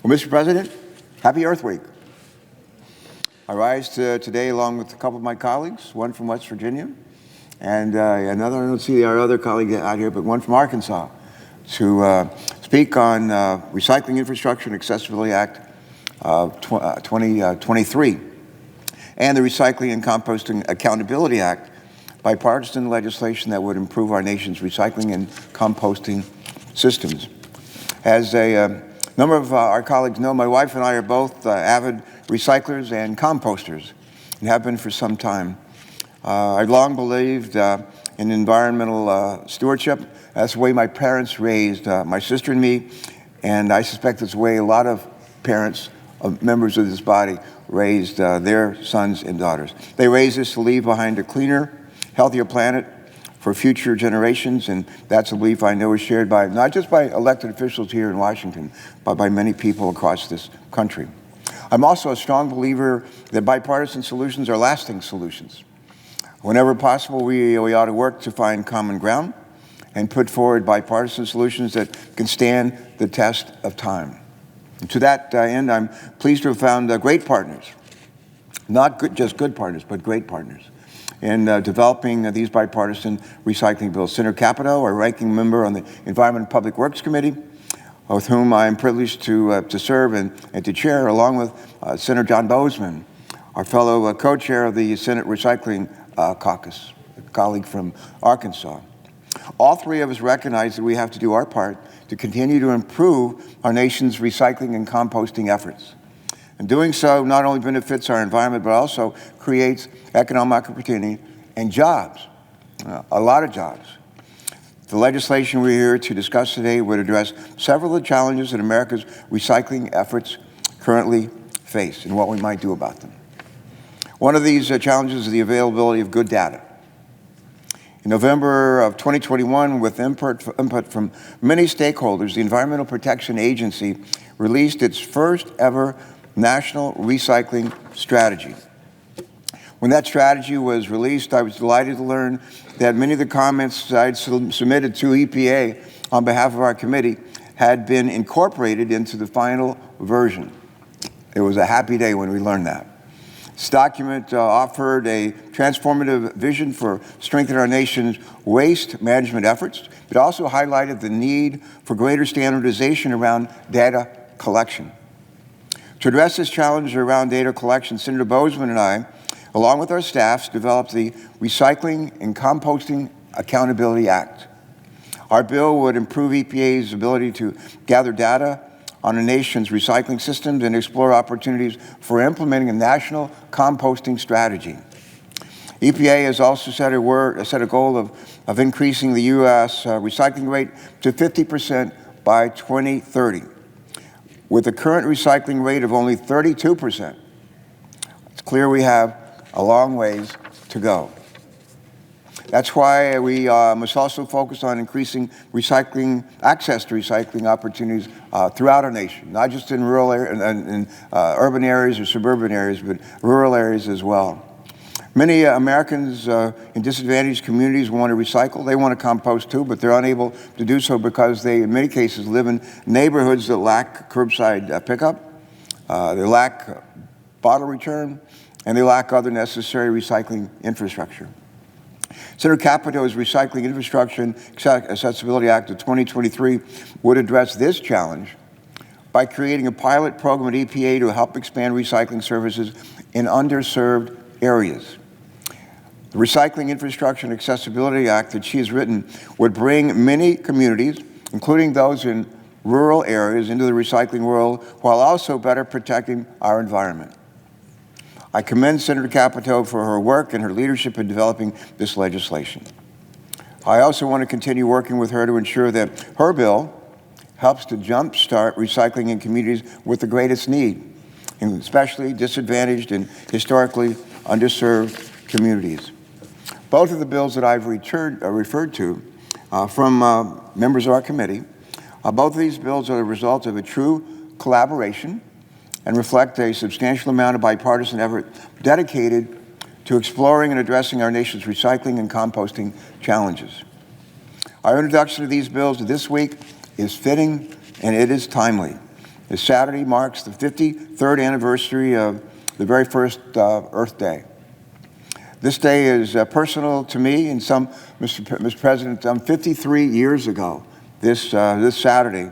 Well, Mr. President, happy Earth Week. I rise today along with a couple of my colleagues, one from West Virginia, and another, I don't see our other colleague out here, but one from Arkansas, to speak on Recycling Infrastructure and Accessibility Act of 2023 and the Recycling and Composting Accountability Act, bipartisan legislation that would improve our nation's recycling and composting systems. As a number of our colleagues know, my wife and I are both avid recyclers and composters, and have been for some time. I long believed in environmental stewardship. That's the way my parents raised my sister and me, and I suspect it's the way a lot of parents, members of this body, raised their sons and daughters. They raised us to leave behind a cleaner, healthier planet for future generations, and that's a belief I know is shared by not just by elected officials here in Washington, but by many people across this country. I'm also a strong believer that bipartisan solutions are lasting solutions. Whenever possible, we ought to work to find common ground and put forward bipartisan solutions that can stand the test of time. And to that end, I'm pleased to have found great partners, not just good partners, but great partners, in developing these bipartisan recycling bills. Senator Capito, our ranking member on the Environment and Public Works Committee, with whom I am privileged to serve and to chair, along with Senator John Boozman, our fellow co-chair of the Senate Recycling Caucus, a colleague from Arkansas. All three of us recognize that we have to do our part to continue to improve our nation's recycling and composting efforts. And doing so not only benefits our environment, but also creates economic opportunity and jobs, a lot of jobs. The legislation we're here to discuss today would address several of the challenges that America's recycling efforts currently face and what we might do about them. One of these challenges is the availability of good data. In November of 2021, with input from many stakeholders, the Environmental Protection Agency released its first ever national recycling strategy. When that strategy was released, I was delighted to learn that many of the comments I had submitted to EPA on behalf of our committee had been incorporated into the final version. It was a happy day when we learned that. This document offered a transformative vision for strengthening our nation's waste management efforts. It also highlighted the need for greater standardization around data collection. To address this challenge around data collection, Senator Boozman and I, along with our staffs, developed the Recycling and Composting Accountability Act. Our bill would improve EPA's ability to gather data on a nation's recycling systems and explore opportunities for implementing a national composting strategy. EPA has also set a goal of increasing the U.S. Recycling rate to 50% by 2030. With the current recycling rate of only 32%, it's clear we have a long ways to go. That's why we must also focus on increasing access to recycling opportunities throughout our nation, not just in rural areas, urban areas or suburban areas, but rural areas as well. Many Americans in disadvantaged communities want to recycle. They want to compost too, but they're unable to do so because they, in many cases, live in neighborhoods that lack curbside pickup, they lack bottle return, and they lack other necessary recycling infrastructure. Senator Capito's Recycling Infrastructure and Accessibility Act of 2023 would address this challenge by creating a pilot program at EPA to help expand recycling services in underserved areas. The Recycling Infrastructure and Accessibility Act that she has written would bring many communities, including those in rural areas, into the recycling world while also better protecting our environment. I commend Senator Capito for her work and her leadership in developing this legislation. I also want to continue working with her to ensure that her bill helps to jumpstart recycling in communities with the greatest need, especially disadvantaged and historically underserved communities. Both of the bills that I've referred to from members of our committee, both of these bills are the result of a true collaboration and reflect a substantial amount of bipartisan effort dedicated to exploring and addressing our nation's recycling and composting challenges. Our introduction of these bills this week is fitting and it is timely. This Saturday marks the 53rd anniversary of the very first Earth Day. This day is personal to me and some, Mr. President, 53 years ago, this Saturday.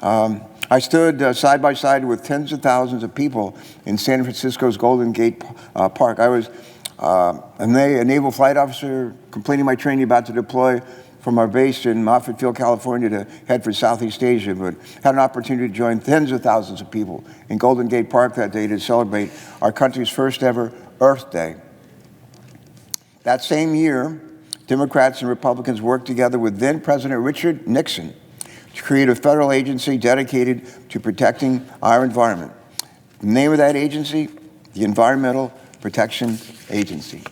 I stood side by side with tens of thousands of people in San Francisco's Golden Gate Park. I was a naval flight officer completing my training, about to deploy from our base in Moffett Field, California, to head for Southeast Asia, but had an opportunity to join tens of thousands of people in Golden Gate Park that day to celebrate our country's first ever Earth Day. That same year, Democrats and Republicans worked together with then President Richard Nixon to create a federal agency dedicated to protecting our environment. The name of that agency, the Environmental Protection Agency.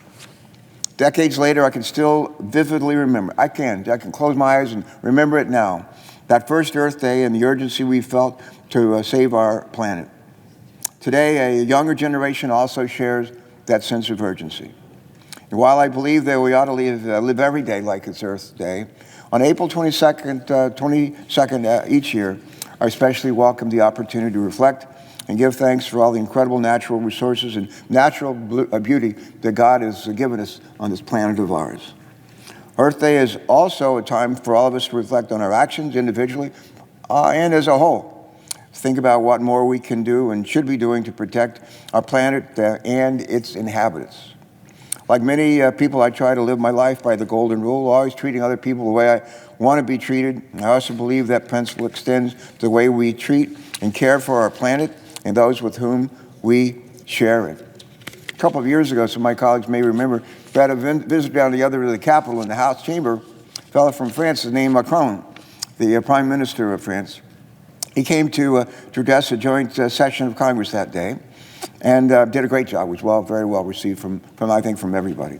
Decades later, I can still vividly remember. I can close my eyes and remember it now. That first Earth Day and the urgency we felt to save our planet. Today, a younger generation also shares that sense of urgency. And while I believe that we ought to live every day like it's Earth Day, on April 22nd each year, I especially welcome the opportunity to reflect and give thanks for all the incredible natural resources and natural beauty that God has given us on this planet of ours. Earth Day is also a time for all of us to reflect on our actions individually and as a whole. Think about what more we can do and should be doing to protect our planet and its inhabitants. Like many people, I try to live my life by the golden rule, always treating other people the way I want to be treated. I also believe that principle extends to the way we treat and care for our planet and those with whom we share it. A couple of years ago, some of my colleagues may remember, we had a visit down the other to the Capitol in the House chamber, a fellow from France named Macron, the Prime Minister of France. He came to address a joint session of Congress that day and did a great job. It was very well received from everybody.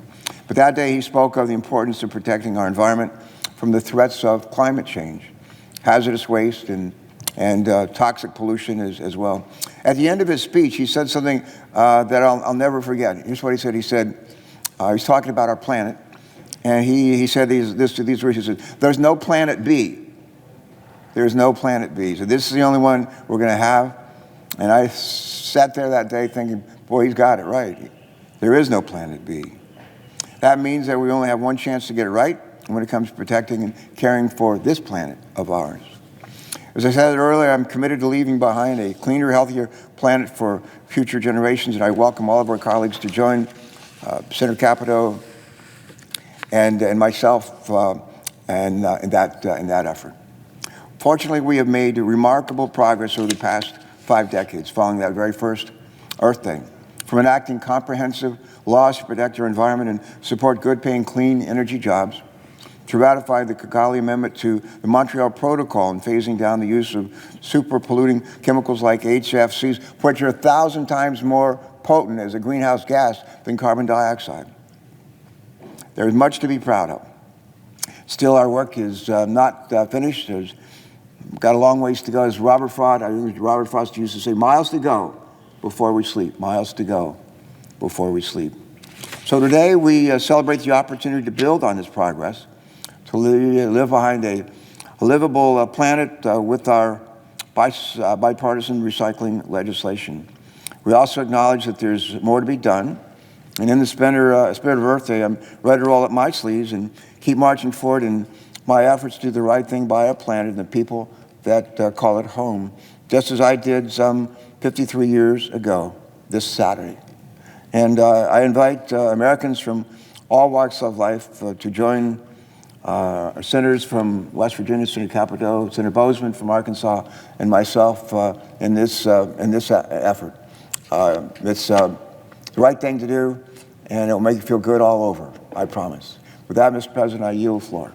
But that day he spoke of the importance of protecting our environment from the threats of climate change, hazardous waste, and toxic pollution as well. At the end of his speech, he said something that I'll never forget. Here's what he said. He said, he was talking about our planet, and he said these words. He said, "There's no planet B. There's no planet B. So this is the only one we're going to have." And I sat there that day thinking, boy, he's got it right. There is no planet B. That means that we only have one chance to get it right when it comes to protecting and caring for this planet of ours. As I said earlier, I'm committed to leaving behind a cleaner, healthier planet for future generations, and I welcome all of our colleagues to join Senator Capito and myself in that effort. Fortunately, we have made remarkable progress over the past 5 decades following that very first Earth Day. From enacting comprehensive laws to protect our environment and support good-paying, clean energy jobs, to ratify the Kigali Amendment to the Montreal Protocol and phasing down the use of super-polluting chemicals like HFCs, which are 1,000 times more potent as a greenhouse gas than carbon dioxide. There is much to be proud of. Still, our work is not finished. We've got a long ways to go. As Robert Frost used to say, miles to go before we sleep, miles to go before we sleep. So today we celebrate the opportunity to build on this progress, to live behind a livable planet with our bipartisan recycling legislation. We also acknowledge that there's more to be done. And in the spirit of Earth Day, I'm ready to roll up my sleeves and keep marching forward in my efforts to do the right thing by our planet and the people that call it home, just as I did some 53 years ago this Saturday. And I invite Americans from all walks of life to join our senators from West Virginia, Senator Capito, Senator Boozman from Arkansas, and myself in this effort. It's the right thing to do, and it will make you feel good all over, I promise. With that, Mr. President, I yield the floor.